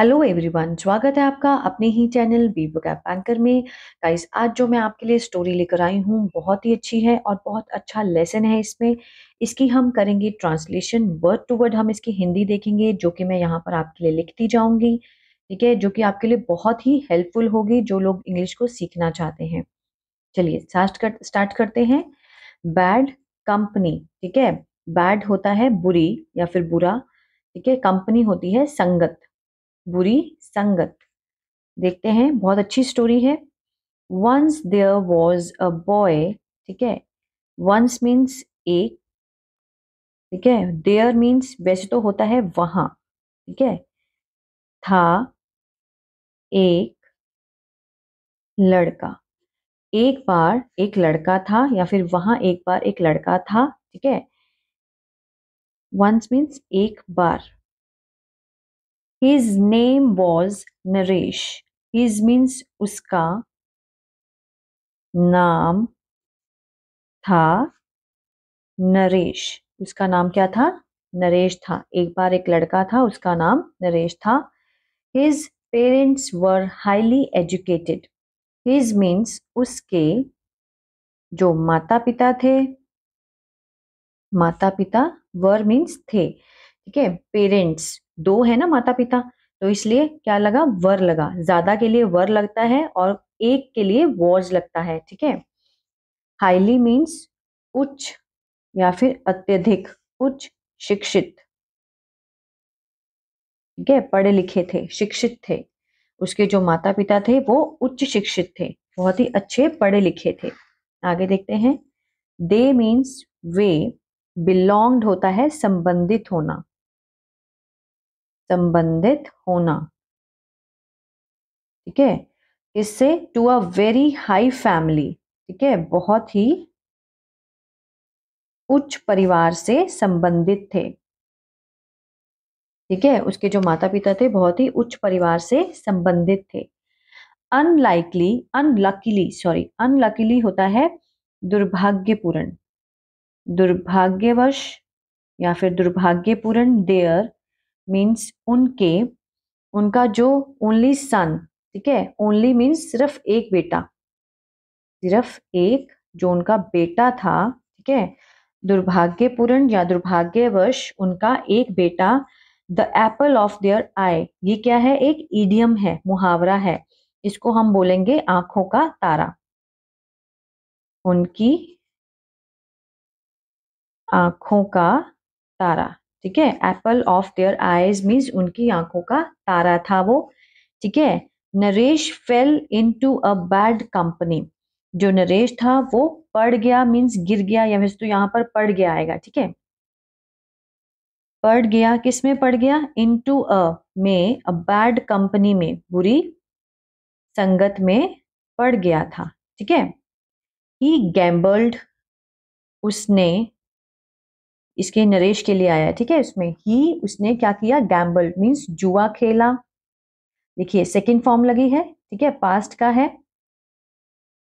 Hello everyone, स्वागत है आपका अपने ही channel B book app anchor में। गाइस, आज जो मैं आपके लिए स्टोरी लेकर आई हूँ बहुत ही अच्छी है और बहुत अच्छा लेसन है इसमें। इसकी हम करेंगे ट्रांसलेशन, वर्ड टू वर्ड हम इसकी हिंदी देखेंगे, जो कि मैं यहाँ पर आपके लिए लिखती जाऊंगी। ठीक है, जो कि आपके लिए बहुत ही हेल्पफुल होगी जो लोग इंग्लिश को सीखना चाहते हैं। चलिए स्टार्ट करते हैं। Bad company. ठीक है, बैड होता है बुरी या फिर बुरा। ठीक है, कंपनी होती है संगत, बुरी संगत। देखते हैं, बहुत अच्छी स्टोरी है। Once there was a boy. ठीक है, वंस मीन्स एक। ठीक है, देयर मीन्स वैसे तो होता है वहां। ठीक है, था एक लड़का। एक बार एक लड़का था या फिर वहां एक बार एक लड़का था। ठीक है, वंस मीन्स एक बार। His name was Naresh. His means उसका नाम था नरेश। उसका नाम क्या था? नरेश था। एक बार एक लड़का था, उसका नाम नरेश था। His parents were highly educated. His means उसके जो माता पिता थे। माता पिता, वर मीन्स थे। ठीक है, पेरेंट्स दो है ना माता पिता, तो इसलिए क्या लगा? वर लगा। ज्यादा के लिए वर लगता है और एक के लिए वॉज लगता है। ठीक है, हाईली मीन्स उच्च या फिर अत्यधिक, उच्च शिक्षित। ठीक है, पढ़े लिखे थे, शिक्षित थे। उसके जो माता पिता थे वो उच्च शिक्षित थे, बहुत ही अच्छे पढ़े लिखे थे। आगे देखते हैं। दे मीन्स वे। बिलोंग्ड होता है संबंधित होना, संबंधित होना। ठीक है, इससे to a very high family. ठीक है, बहुत ही उच्च परिवार से संबंधित थे। ठीक है, उसके जो माता पिता थे बहुत ही उच्च परिवार से संबंधित थे। अनलाइकली, अनलकीली, सॉरी, अनलकीली होता है दुर्भाग्यपूर्ण, दुर्भाग्यवश या फिर दुर्भाग्यपूर्ण। देयर मीन्स उनके, उनका जो ओनली सन। ठीक है, ओनली मीन्स सिर्फ एक बेटा, सिर्फ एक जो उनका बेटा था। ठीक है, दुर्भाग्यपूर्ण या दुर्भाग्यवश उनका एक बेटा। The apple of their eye, ये क्या है? एक ईडियम है, मुहावरा है। इसको हम बोलेंगे आंखों का तारा। उनकी आंखों का तारा। ठीक है, Apple of their eyes means उनकी आंखों का तारा था वो। ठीक है, Naresh fail into a bad company. जो नरेश था वो पड़ गया, मीन्स गिर गया, या वैसे तो यहाँ पर पड़ गया आएगा। ठीक है, पड़ गया, किस में पड़ गया? इनटू अ में, अ बैड कंपनी में, बुरी संगत में पड़ गया था। ठीक है, ही गैम्बल्ड, उसने, इसके नरेश के लिए आया है। ठीक है, इसमें ही, उसने क्या किया? गैम्बल्ड मीन्स जुआ खेला। देखिए सेकंड फॉर्म लगी है। ठीक है, पास्ट का है,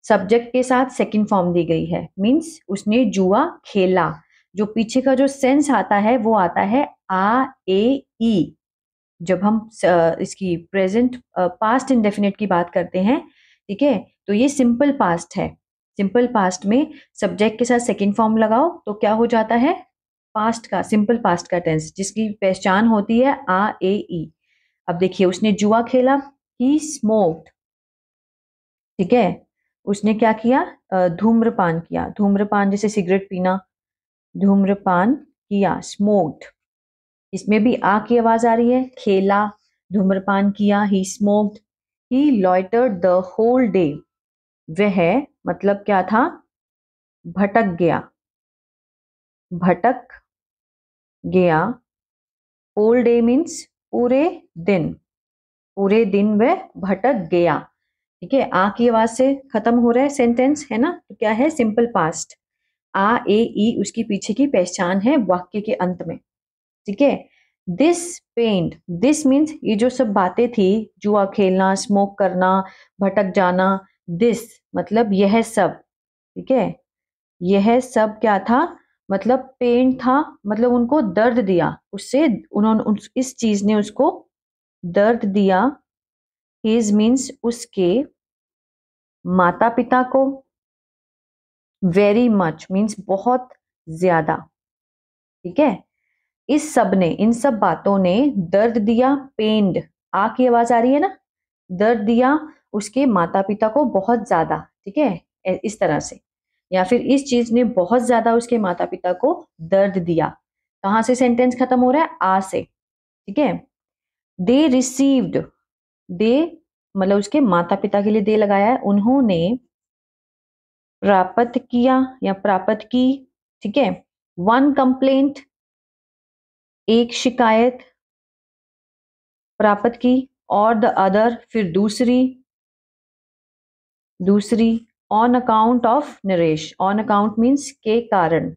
सब्जेक्ट के साथ सेकंड फॉर्म दी गई है, मीन्स उसने जुआ खेला। जो पीछे का जो सेंस आता है वो आता है आ ए ई। जब हम इसकी प्रेजेंट पास्ट इंडेफिनिट की बात करते हैं, ठीक है, तो ये सिंपल पास्ट है। सिंपल पास्ट में सब्जेक्ट के साथ सेकंड फॉर्म लगाओ तो क्या हो जाता है? पास्ट का, सिंपल पास्ट का टेंस, जिसकी पहचान होती है आ ए ई। अब देखिए, उसने जुआ खेला, ही स्मोक्ड। ठीक है, उसने क्या किया? धूम्रपान किया। धूम्रपान जैसे सिगरेट पीना, धूम्रपान किया, स्मोक्ड। इसमें भी आ की आवाज आ रही है। खेला, धूम्रपान किया, he smoked. He loitered the whole day. वह मतलब क्या था? भटक गया, भटक गया। होल डे मीन्स पूरे दिन, पूरे दिन वह भटक गया। ठीक है, आ की आवाज से खत्म हो रहा है सेंटेंस, है ना? तो क्या है? Simple past. आ ए ई उसकी पीछे की पहचान है वाक्य के अंत में। ठीक है, दिस पेंड, दिस मीन्स ये जो सब बातें थी, जुआ खेलना, स्मोक करना, भटक जाना, दिस मतलब यह सब। ठीक है, यह सब क्या था? मतलब पेन था, मतलब उनको दर्द दिया, उससे उन्होंने इस चीज ने उसको दर्द दिया, हिज मीन्स उसके माता पिता को, वेरी मच मीन्स बहुत ज्यादा, ठीक है। इस सब ने, इन सब बातों ने दर्द दिया, पेंड, आ की आवाज आ रही है ना, दर्द दिया उसके माता पिता को बहुत ज्यादा, ठीक है, इस तरह से। या फिर इस चीज ने बहुत ज्यादा उसके माता पिता को दर्द दिया। कहां से सेंटेंस खत्म हो रहा है, आ से, ठीक है। दे रिसीव्ड, दे मतलब उसके माता पिता के लिए दे लगाया है, उन्होंने प्राप्त किया या प्राप्त की, ठीक है। वन कंप्लेंट, एक शिकायत प्राप्त की, और द अदर फिर दूसरी, दूसरी on account of Naresh, on account means के कारण,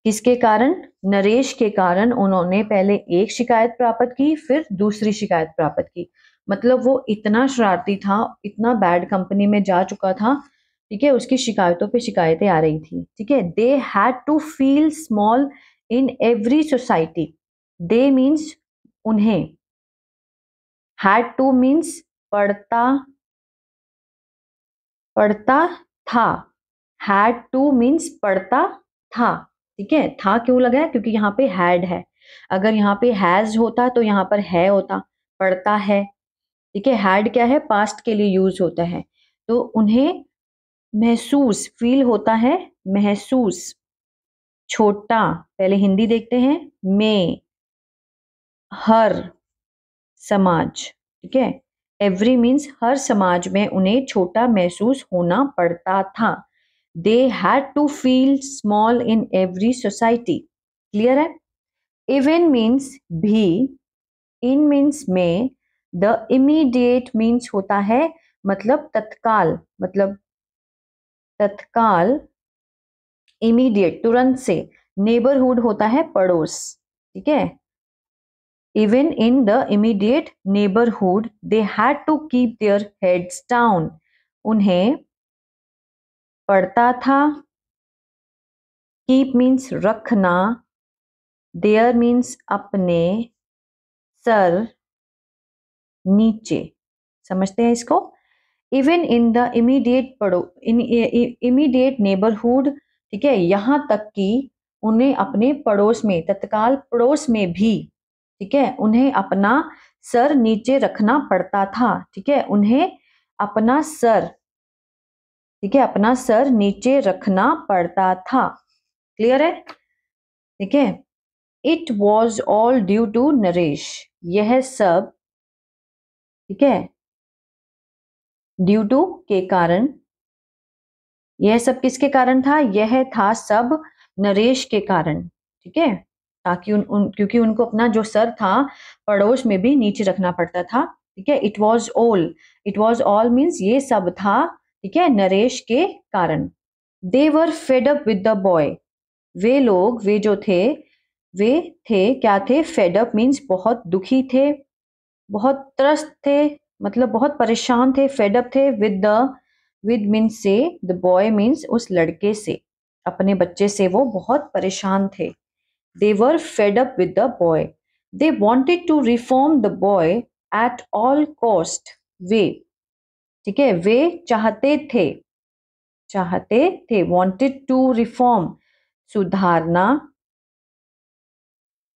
किसके कारण, नरेश के कारण उन्होंने पहले एक शिकायत प्राप्त की फिर दूसरी शिकायत प्राप्त की। मतलब वो इतना शरारती था, इतना बैड कंपनी में जा चुका था, ठीक है, उसकी शिकायतों पे शिकायतें आ रही थी, ठीक है। They had to feel small in every society, they means उन्हें, हैड टू मीन्स पढ़ता, पढ़ता था, हैड टू मीन्स पढ़ता था, ठीक है। था क्यों लगा है, क्योंकि यहाँ पे हैड है, अगर यहाँ पे हैज होता तो यहाँ पर है होता, पढ़ता है, ठीक है। हैड क्या है, पास्ट के लिए यूज होता है। तो उन्हें महसूस, फील होता है, महसूस, छोटा, पहले हिंदी देखते हैं, में, हर समाज, ठीक है। एवरी मीन्स हर समाज में उन्हें छोटा महसूस होना पड़ता था। They had to feel small in every society, clear है। इवन मीन्स भी, इन मीन्स में, द इमीडिएट मीन्स होता है मतलब तत्काल, मतलब तत्काल, इमीडिएट तुरंत से, नेबरहुड होता है पड़ोस, ठीक है। Even in the immediate neighborhood, they had to keep their heads down. उन्हें पड़ता था, keep means रखना, there means अपने, सर नीचे, समझते हैं इसको। इवन इन द इमीडिएट पड़ो, इन इमीडिएट नेबरहुड, ठीक है, यहां तक कि उन्हें अपने पड़ोस में, तत्काल पड़ोस में भी, ठीक है, उन्हें अपना सर नीचे रखना पड़ता था, ठीक है, उन्हें अपना सर, ठीक है, अपना सर नीचे रखना पड़ता था, क्लियर है, ठीक है। It was all due to Naresh, यह सब, ठीक है, ड्यू टू के कारण, यह सब किसके कारण था, यह था सब नरेश के कारण, ठीक है, ताकि क्योंकि उनको अपना जो सर था पड़ोस में भी नीचे रखना पड़ता था, ठीक है। It was all, it was all means ये सब था, ठीक है, नरेश के कारण। They were fed up with the boy, वे लोग, वे जो थे, वे थे क्या थे, फेड अप मीन्स बहुत दुखी थे, बहुत त्रस्त थे, मतलब बहुत परेशान थे, फेड अप थे, विद द, विद मीन्स से, द बॉय मीन्स उस लड़के से, अपने बच्चे से वो बहुत परेशान थे। They were fed up with the boy, they wanted to reform the boy at all cost, वे, ठीक है, वे चाहते थे, चाहते थे, वॉन्टेड टू रिफॉर्म सुधारना,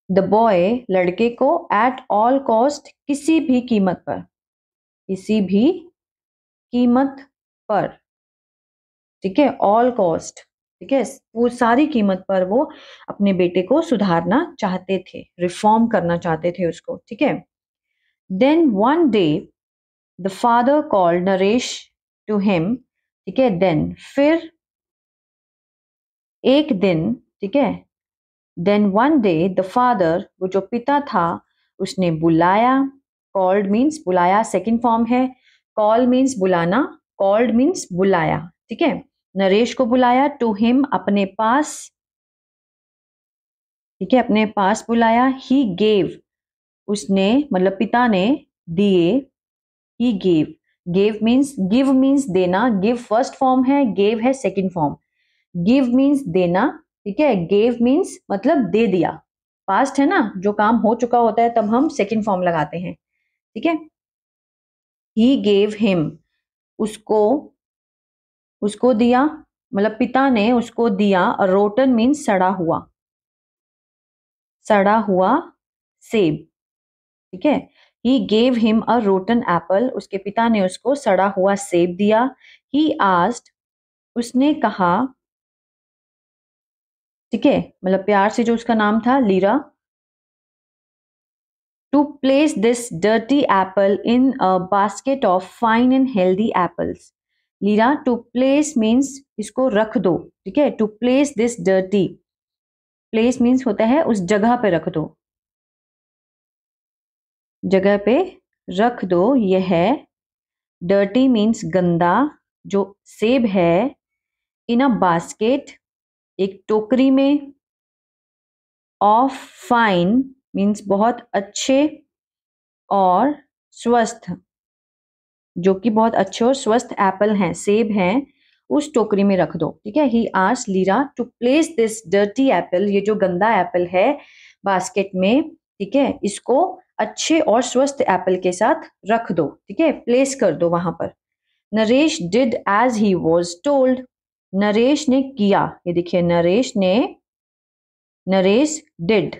द बॉय लड़के को, एट ऑल कॉस्ट किसी भी कीमत पर, किसी भी कीमत पर, ठीक है, ऑल कॉस्ट, ठीक है, वो सारी कीमत पर वो अपने बेटे को सुधारना चाहते थे, रिफॉर्म करना चाहते थे उसको, ठीक है। Then one day the father called Naresh to him, ठीक है, देन फिर एक दिन, ठीक है, then one day the father, वो जो पिता था, उसने बुलाया, कॉल्ड मीन्स बुलाया, सेकंड फॉर्म है, कॉल मीन्स बुलाना, कॉल्ड मीन्स बुलाया, ठीक है, नरेश को बुलाया, टू हिम अपने पास, ठीक है, अपने पास बुलाया, ही गेव, उसने मतलब पिता ने दिए, he gave, gave means, give means देना, गिव फर्स्ट फॉर्म है, गेव है सेकंड फॉर्म, गिव मीन्स देना, ठीक है, गेव मीन्स मतलब दे दिया, पास्ट है ना, जो काम हो चुका होता है तब हम सेकंड फॉर्म लगाते हैं, ठीक है। ही गेव हिम, उसको उसको दिया, मतलब पिता ने उसको दिया। रोटन मीन्स सड़ा हुआ, सड़ा हुआ सेब, ठीक है। He gave him a rotten Apple, उसके पिता ने उसको सड़ा हुआ सेब दिया। ही आस्क्ड, उसने कहा, ठीक है, मतलब प्यार से जो उसका नाम था Leera, to place this dirty apple in a basket of fine and healthy apples. Leera, to place means इसको रख दो, ठीक है। To place this dirty, place means होता है उस जगह पे रख दो, जगह पे रख दो। यह डर्टी मीन्स गंदा, जो सेब है, इन अ बास्केट, एक टोकरी में, ऑफ फाइन मीन्स बहुत अच्छे और स्वस्थ, जो कि बहुत अच्छे और स्वस्थ एप्पल हैं, सेब हैं, उस टोकरी में रख दो, ठीक है। He asked Leera to place this dirty apple, ये जो गंदा एप्पल है बास्केट में, ठीक है, इसको अच्छे और स्वस्थ एप्पल के साथ रख दो, ठीक है, प्लेस कर दो वहां पर। Naresh did as he was told, Naresh ने किया, ये देखिए नरेश ने, नरेश डिड,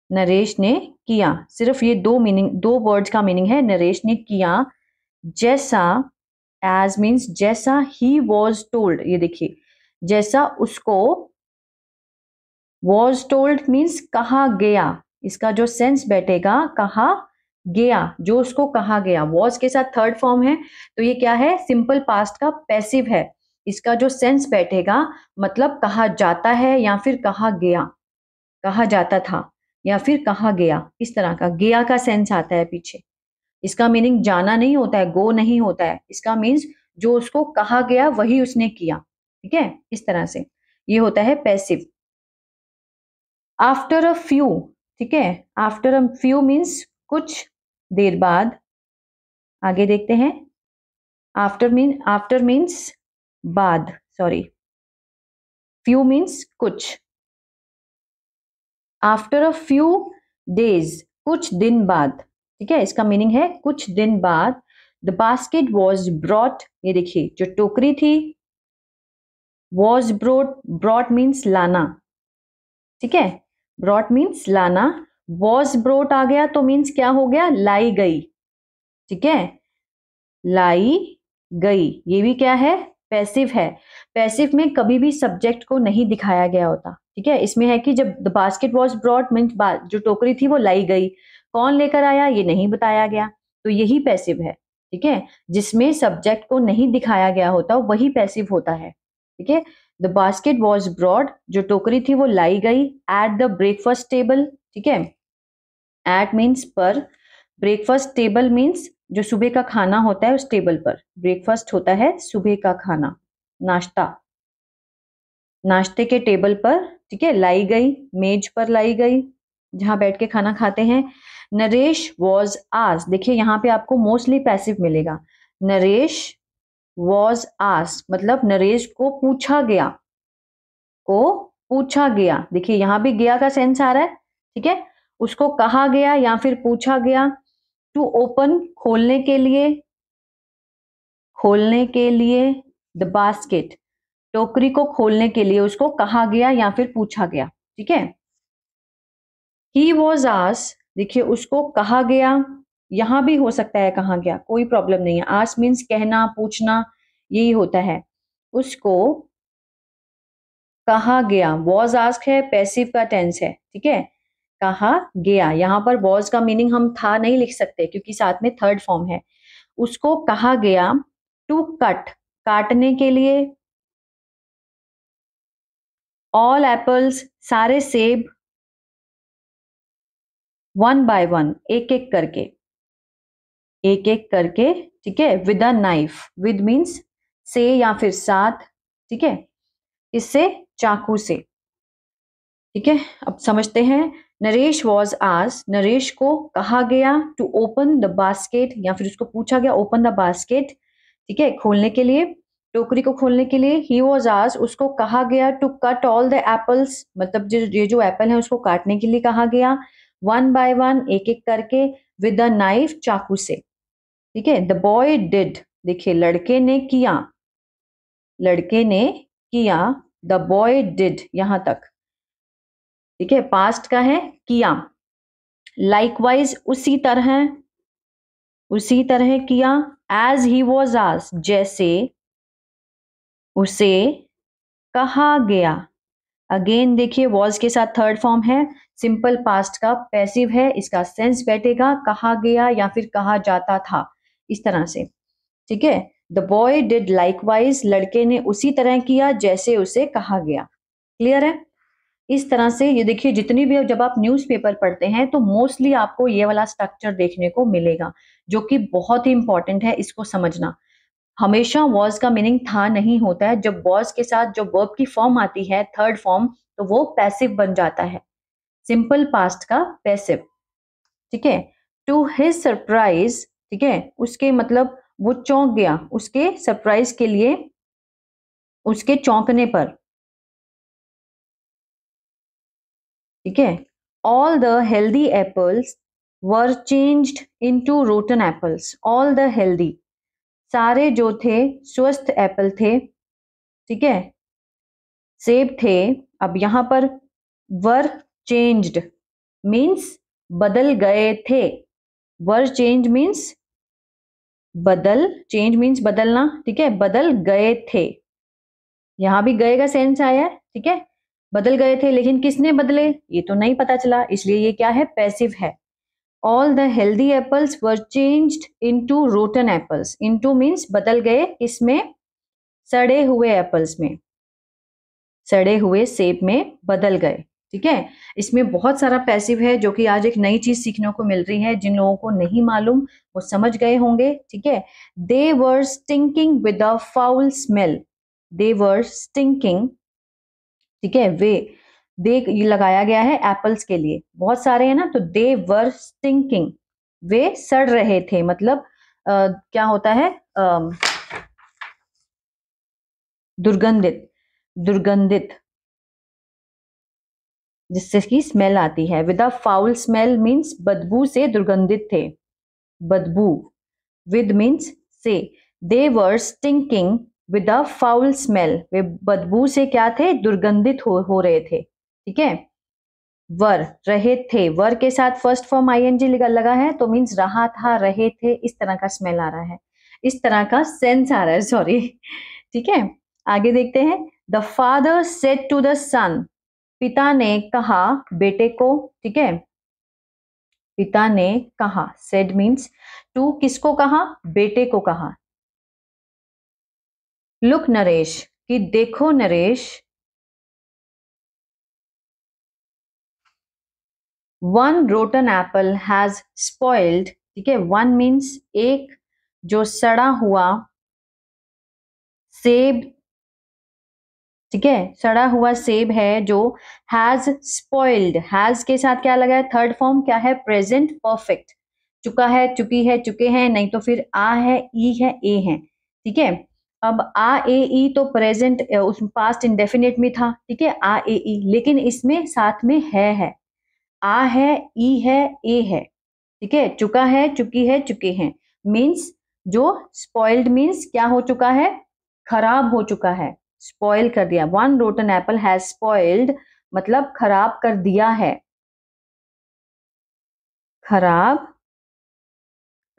नरेश ने किया, सिर्फ ये दो मीनिंग, दो वर्ड्स का मीनिंग है, नरेश ने किया जैसा, एज मीन्स जैसा, ही वॉज टोल्ड, ये देखिए जैसा उसको, वॉज टोल्ड मीन्स कहा गया, इसका जो सेंस बैठेगा कहा गया, जो उसको कहा गया, वॉज के साथ थर्ड फॉर्म है तो ये क्या है, सिंपल पास्ट का पैसिव है। इसका जो सेंस बैठेगा मतलब कहा जाता है या फिर कहा गया, कहा जाता था या फिर कहा गया, इस तरह का गया का सेंस आता है पीछे। इसका मीनिंग जाना नहीं होता है, गो नहीं होता है, इसका मीन्स जो उसको कहा गया वही उसने किया, ठीक है, इस तरह से ये होता है पैसिव। आफ्टर अ फ्यू, ठीक है, आफ्टर अ फ्यू मीन्स कुछ देर बाद। आगे देखते हैं, आफ्टर मीन्स बाद, सॉरी, फ्यू मीन्स कुछ। आफ्टर अ फ्यू डेज, कुछ दिन बाद, ठीक है, इसका मीनिंग है कुछ दिन बाद। द बास्केट वॉज ब्रॉट, ये देखिए जो टोकरी थी, वॉज ब्रॉट, ब्रॉट मीन्स लाना, ठीक है, ब्रॉट मीन्स लाना, वॉज ब्रोट आ गया तो मीन्स क्या हो गया, लाई गई, ठीक है, लाई गई, ये भी क्या है, पैसिव है। पैसिव में कभी भी सब्जेक्ट को नहीं दिखाया गया होता, ठीक है। इसमें है कि जब the basket was brought means जो टोकरी थी वो लाई गई, कौन लेकर आया ये नहीं बताया गया, तो यही पैसिव है, ठीक है। जिसमें सब्जेक्ट को नहीं दिखाया गया होता वही पैसिव होता है, ठीक है। द बास्केट वॉज ब्रॉड, जो टोकरी थी वो लाई गई, एट द ब्रेकफास्ट टेबल, ठीक है, एट मीन्स पर, ब्रेकफास्ट टेबल मीन्स जो सुबह का खाना होता है उस टेबल पर, ब्रेकफास्ट होता है सुबह का खाना, नाश्ता, नाश्ते के टेबल पर, ठीक है, लाई गई, मेज पर लाई गई, जहां बैठ के खाना खाते हैं। नरेश वॉज आस्क्ड, देखिए यहाँ पे आपको मोस्टली पैसिव मिलेगा, नरेश वॉज आस्क्ड मतलब नरेश को पूछा गया, को पूछा गया, देखिए यहां भी गया का सेंस आ रहा है, ठीक है, उसको कहा गया या फिर पूछा गया। टू ओपन, खोलने के लिए, खोलने के लिए, द बास्केट, टोकरी को खोलने के लिए उसको कहा गया या फिर पूछा गया, ठीक है। ही वॉज आस्क्ड, देखिए उसको कहा गया, यहां भी हो सकता है कहा गया, कोई प्रॉब्लम नहीं है, आस्क मीन्स कहना, पूछना, यही होता है, उसको कहा गया, वॉज आस्क है, पैसिव का टेंस है, ठीक है, कहा गया, यहां पर वॉज का मीनिंग हम था नहीं लिख सकते क्योंकि साथ में थर्ड फॉर्म है। उसको कहा गया टू कट, काटने के लिए, ऑल एप्पल्स, सारे सेब, वन बाय वन, एक एक करके, एक एक करके, ठीक है, with a knife, with means से या फिर साथ, ठीक है, इससे चाकू से, ठीक है। अब समझते हैं, नरेश वॉज आस्क्ड, नरेश को कहा गया टू ओपन द बास्केट या फिर उसको पूछा गया ओपन द बास्केट, ठीक है, खोलने के लिए। टोकरी को खोलने के लिए ही वॉज आस्क्ड, उसको कहा गया to cut all the apples, मतलब ये जो एप्पल है उसको काटने के लिए कहा गया, वन बाय वन, एक एक करके, विद अ नाइफ, चाकू से। ठीक है, द बॉय डिड, देखिए लड़के ने किया, लड़के ने किया, द बॉय डिड यहां तक। ठीक है, पास्ट का है किया। लाइकवाइज, उसी तरह, उसी तरह किया। एज ही वॉज आस्क्ड, जैसे उसे कहा गया। अगेन देखिए वॉज के साथ थर्ड फॉर्म है, सिंपल पास्ट का पैसिव है, इसका सेंस बैठेगा कहा गया या फिर कहा जाता था, इस तरह से। ठीक है, द बॉय डिड लाइकवाइज, लड़के ने उसी तरह किया जैसे उसे कहा गया। क्लियर है? इस तरह से ये देखिए, जितनी भी जब आप न्यूज़पेपर पढ़ते हैं तो मोस्टली आपको ये वाला स्ट्रक्चर देखने को मिलेगा, जो कि बहुत ही इंपॉर्टेंट है इसको समझना। हमेशा वॉज का मीनिंग था नहीं होता है, जब वॉज के साथ जो वर्ब की फॉर्म आती है थर्ड फॉर्म, तो वो पैसिव बन जाता है, सिंपल पास्ट का पैसिव। ठीक है, टू हिज सरप्राइज, ठीक है, उसके मतलब वो चौंक गया, उसके सरप्राइज के लिए, उसके चौंकने पर। ठीक है, all the healthy apples were changed into rotten apples, all the healthy, सारे जो थे स्वस्थ एप्पल थे। ठीक है, सेब थे। अब यहां पर वर चेंज्ड मीन्स बदल गए थे, वर चेंज मीन्स बदल, चेंज मीन्स बदलना। ठीक है, बदल गए थे, यहां भी गए का सेंस आया है। ठीक है, बदल गए थे, लेकिन किसने बदले ये तो नहीं पता चला, इसलिए ये क्या है, पैसिव है। All the healthy apples were changed into rotten apples, into means बदल गए, इसमें सड़े हुए एप्पल्स में, सड़े हुए सेब में बदल गए। ठीक है, इसमें बहुत सारा पैसिव है जो कि आज एक नई चीज सीखने को मिल रही है, जिन लोगों को नहीं मालूम वो समझ गए होंगे। ठीक है, they were stinking with a foul smell, they were stinking. ठीक है, वे, दे ये लगाया गया है एप्पल्स के लिए, बहुत सारे हैं ना, तो दे वर स्टिंकिंग, वे सड़ रहे थे, मतलब क्या होता है, दुर्गंधित, दुर्गंधित, जिससे की स्मेल आती है। With a foul smell means बदबू से दुर्गंधित थे, बदबू, विद मीन्स से, they were stinking with a foul smell, वे बदबू से क्या थे, दुर्गंधित हो रहे थे। ठीक है, वर रहे थे, वर के साथ फर्स्ट फॉर्म आईएनजी लगा है, तो मीन्स रहा था, रहे थे, इस तरह का स्मेल आ रहा है, इस तरह का सेंस आ रहा है, सॉरी। ठीक है, आगे देखते हैं। The father said to the son, पिता ने कहा बेटे को। ठीक है, पिता ने कहा, सेड मीन्स टू, किसको कहा, बेटे को कहा। लुक नरेश, कि देखो Naresh, one rotten Apple has spoiled. ठीक है, वन मीन्स एक, जो सड़ा हुआ सेब, ठीक है, सड़ा हुआ सेब है जो हैज स्पॉइल्ड, हैज के साथ क्या लगा है, थर्ड फॉर्म क्या है, प्रेजेंट परफेक्ट, चुका है, चुकी है, चुके हैं, नहीं तो फिर आ है, ई है, ए है। ठीक है, अब आ ए ई तो प्रेजेंट उस पास्ट इंडेफिनिट में था। ठीक है, आ ए ई, लेकिन इसमें साथ में है, आ है, ई है, ए है। ठीक है, चुका है, चुकी है, चुके हैं, मीन्स जो स्पॉइल्ड मीन्स क्या हो चुका है, खराब हो चुका है, स्पॉइल कर दिया। One rotten Apple has spoiled मतलब खराब कर दिया है, खराब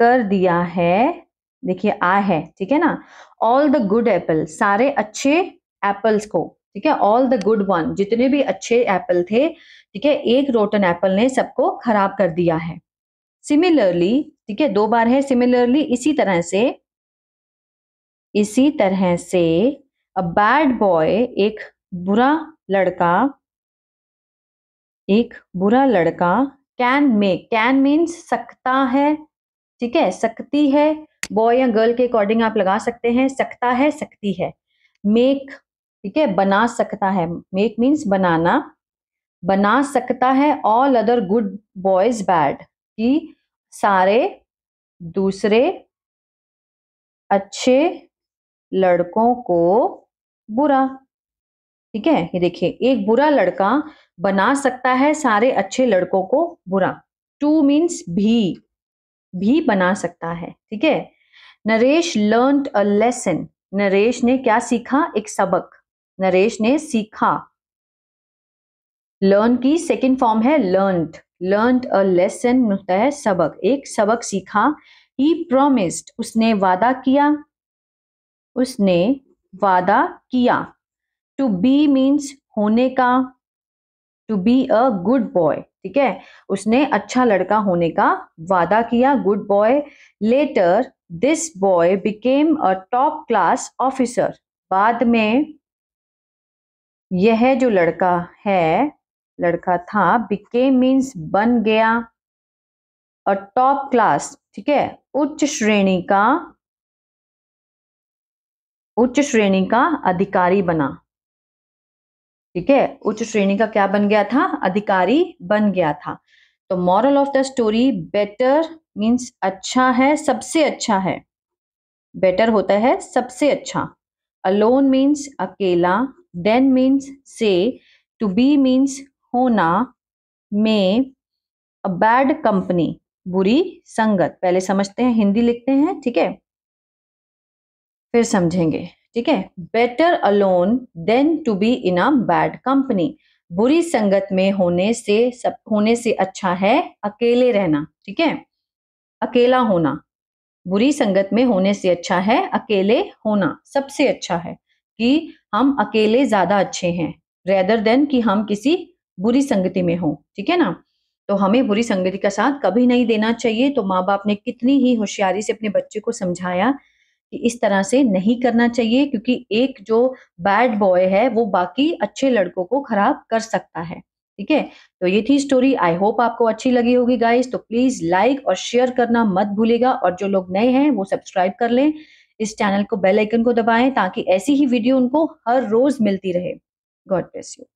कर दिया है। देखिए आ है, ठीक है ना। ऑल द गुड एप्पल, सारे अच्छे एप्पल्स को, ठीक है, ऑल द गुड वन, जितने भी अच्छे एप्पल थे, ठीक है, एक रोटन एप्पल ने सबको खराब कर दिया है। सिमिलरली, ठीक है, दो बार है सिमिलरली, इसी तरह से, इसी तरह से, अ बैड बॉय, एक बुरा लड़का, एक बुरा लड़का, कैन मेक, कैन मीन्स सकता है, ठीक है, सकती है, बॉय या गर्ल के अकॉर्डिंग आप लगा सकते हैं, सकता है, सकती है। मेक, ठीक है, बना सकता है, मेक मीन्स बनाना, बना सकता है, all other good boys bad, कि सारे दूसरे अच्छे लड़कों को बुरा। ठीक है, ये देखिए, एक बुरा लड़का बना सकता है सारे अच्छे लड़कों को बुरा। टू मीन्स भी बना सकता है। ठीक है, Naresh learned a lesson. Naresh ने क्या सीखा? एक सबक। नरेश ने सीखा। लर्न की सेकंड फॉर्म है लर्नड। लर्नड अ लेसन होता है सबक, एक सबक सीखा। ही प्रॉमिस्ड, उसने वादा किया। उसने वादा किया। टू बी मीन्स होने का। To be a good boy. ठीक है, उसने अच्छा लड़का होने का वादा किया, good boy. Later this boy became a top class officer. बाद में यह जो लड़का है, लड़का था, बिकेम मीन्स बन गया, अ टॉप क्लास, ठीक है, उच्च श्रेणी का, उच्च श्रेणी का अधिकारी बना। ठीक है, उच्च श्रेणी का क्या बन गया था? अधिकारी बन गया था। तो moral of the story, better means अच्छा है, सबसे अच्छा है। बेटर होता है सबसे अच्छा। अलोन मीन्स अकेला। देन मीन्स से। टू बी मीन्स होना। में अ बैड कंपनी, बुरी संगत। पहले समझते हैं, हिंदी लिखते हैं, ठीक है, फिर समझेंगे। ठीक है, better alone than to be in a bad company. बुरी संगत में होने से अच्छा है अकेले रहना। ठीक है, अकेला होना बुरी संगत में होने से अच्छा है अकेले होना। सबसे अच्छा है कि हम अकेले ज्यादा अच्छे हैं, रेदर देन कि हम किसी बुरी संगति में हो। ठीक है ना, तो हमें बुरी संगति का साथ कभी नहीं देना चाहिए। तो माँ बाप ने कितनी ही होशियारी से अपने बच्चे को समझाया कि इस तरह से नहीं करना चाहिए, क्योंकि एक जो बैड बॉय है वो बाकी अच्छे लड़कों को खराब कर सकता है। ठीक है, तो ये थी स्टोरी। आई होप आपको अच्छी लगी होगी गाइस। तो प्लीज लाइक और शेयर करना मत भूलिएगा, और जो लोग नए हैं वो सब्सक्राइब कर लें, इस चैनल को, बेल आइकन को दबाएं, ताकि ऐसी ही वीडियो उनको हर रोज मिलती रहे। God bless you.